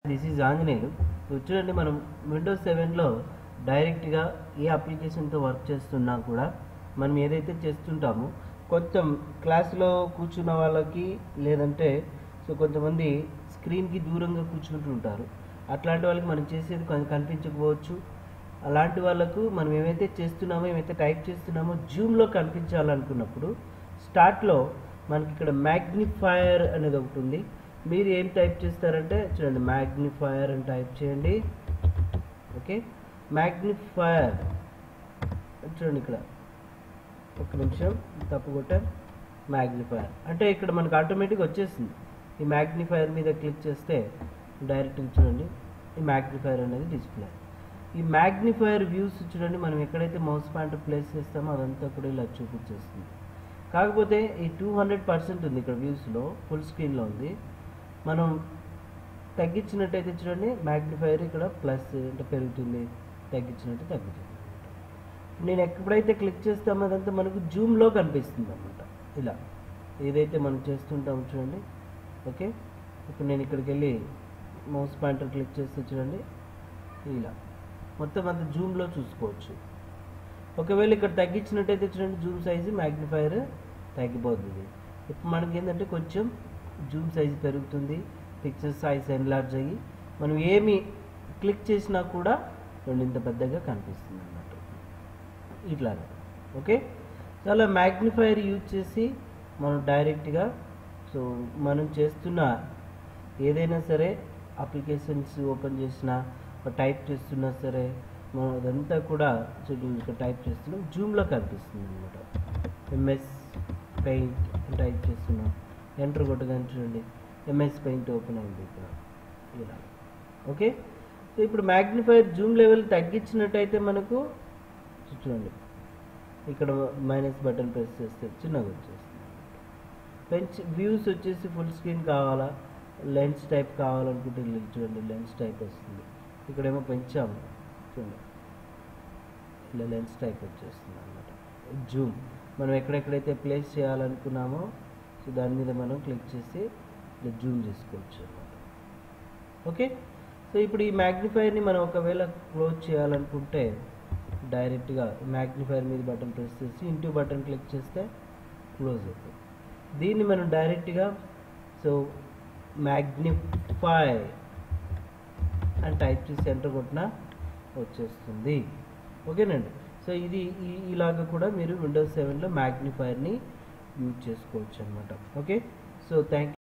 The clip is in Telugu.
This is Anjaneyulu. చూడండి, మనం విండోస్ 7లో డైరెక్ట్గా ఏ అప్లికేషన్తో వర్క్ చేస్తున్నా కూడా మనం ఏదైతే చేస్తుంటామో కొంచెం క్లాస్లో కూర్చున్న వాళ్ళకి లేదంటే కొంతమంది స్క్రీన్కి దూరంగా కూర్చుంటూ ఉంటారు. అట్లాంటి వాళ్ళకి మనం చేసేది కనిపించకపోవచ్చు. అలాంటి వాళ్ళకు మనం ఏమైతే చేస్తున్నామో ఏమైతే టైప్ చేస్తున్నామో జూమ్లో కనిపించాలనుకున్నప్పుడు స్టార్ట్లో మనకి ఇక్కడ మ్యాగ్నిఫైయర్ అనేది ఒకటి ఉంది. మీరు ఏం టైప్ చేస్తారంటే చూడండి, మ్యాగ్నిఫైయర్ అని టైప్ చేయండి. ఓకే, మ్యాగ్నిఫైయర్ చూడండి, ఇక్కడ ఒక నిమిషం తప్పుకొట్ట. మ్యాగ్నిఫైయర్ అంటే ఇక్కడ మనకు ఆటోమేటిక్గా వచ్చేసింది. ఈ మ్యాగ్నిఫైయర్ మీద క్లిక్ చేస్తే డైరెక్ట్గా చూడండి ఈ మ్యాగ్నిఫైయర్ అనేది డిస్ప్లే. ఈ మ్యాగ్నిఫైయర్ వ్యూస్ చూడండి, మనం ఎక్కడైతే మౌస్ పాయింటర్ ప్లేస్ చేస్తామో అదంతా కూడా ఇలా చూపించేస్తుంది. కాకపోతే ఈ 200% ఉంది ఇక్కడ వ్యూస్లో, ఫుల్ స్క్రీన్లో ఉంది. మనం తగ్గించినట్టయితే చూడండి మ్యాగ్నిఫైయర్ ఇక్కడ ప్లస్ అంటే పెరుగుతుంది, తగ్గించినట్టు తగ్గుతుంది. నేను ఎప్పుడైతే క్లిక్ చేస్తామో అదంతా మనకు జూమ్లో కనిపిస్తుంది అన్నమాట. ఇలా ఏదైతే మనం చేస్తుంటామో చూడండి. ఓకే, ఇప్పుడు నేను ఇక్కడికి వెళ్ళి మౌస్ పాయింటర్ క్లిక్ చేస్తే చూడండి ఇలా మొత్తం అంత జూమ్లో చూసుకోవచ్చు. ఒకవేళ ఇక్కడ తగ్గించినట్టయితే చూడండి జూమ్ సైజు మ్యాగ్నిఫైయర్ తగ్గిపోతుంది. ఇప్పుడు మనకి ఏంటంటే కొంచెం జూమ్ సైజు పెరుగుతుంది, పిక్చర్ సైజ్ ఎన్లార్జ్ అయ్యి మనం ఏమి క్లిక్ చేసినా కూడా ఇంత పెద్దగా కనిపిస్తుంది అన్నమాట ఇట్లాగా. ఓకే, చాలా మ్యాగ్నిఫైయర్ యూజ్ చేసి మనం డైరెక్ట్గా మనం చేస్తున్న ఏదైనా సరే అప్లికేషన్స్ ఓపెన్ చేసినా టైప్ చేస్తున్నా సరే మనం అదంతా కూడా ఇక్కడ టైప్ చేస్తున్నాం జూమ్లో కనిపిస్తుంది అనమాట. ఎంఎస్ పెయింట్ టైప్ చేస్తున్నాం, ఎంటర్ కొట్టగానే చూడండి ఎంఎస్ పెయింట్ ఓపెన్ అయింది ఇక్కడ ఇలా. ఓకే, సో ఇప్పుడు మ్యాగ్నిఫైయర్ జూమ్ లెవెల్ తగ్గించినట్టయితే మనకు చూడండి ఇక్కడ మైనస్ బటన్ ప్రెస్ చేస్తే చిన్నగా వచ్చేస్తుంది. వ్యూస్ వచ్చేసి ఫుల్ స్క్రీన్ కావాలా, లెన్స్ టైప్ కావాలనుకుంటే చూడండి లెన్స్ టైప్ వస్తుంది. ఇక్కడేమో పెంచాము చూడండి ఇలా లెన్స్ టైప్ వచ్చేస్తుంది అన్నమాట. జూమ్ మనం ఎక్కడెక్కడైతే ప్లేస్ చేయాలనుకున్నామో దాని మీద మనం క్లిక్ చేసి ఇలా జూమ్ చేసుకోవచ్చు అన్నమాట. ఓకే, సో ఇప్పుడు ఈ మ్యాగ్నిఫైయర్ని మనం ఒకవేళ క్లోజ్ చేయాలనుకుంటే డైరెక్ట్గా మ్యాగ్నిఫైయర్ మీద బటన్ ప్రెస్ చేసి ఇంటూ బటన్ క్లిక్ చేస్తే క్లోజ్ అవుతుంది. దీన్ని మనం డైరెక్ట్గా మ్యాగ్నిఫై అని టైప్ చేసి ఎంటర్ కొట్టినా వచ్చేస్తుంది. ఓకేనండి, సో ఇది ఇలాగ కూడా మీరు విండోస్ 7లో మ్యాగ్నిఫైయర్ని యూజ్ చేసుకోవచ్చు అనమాట. Okay, so thank you.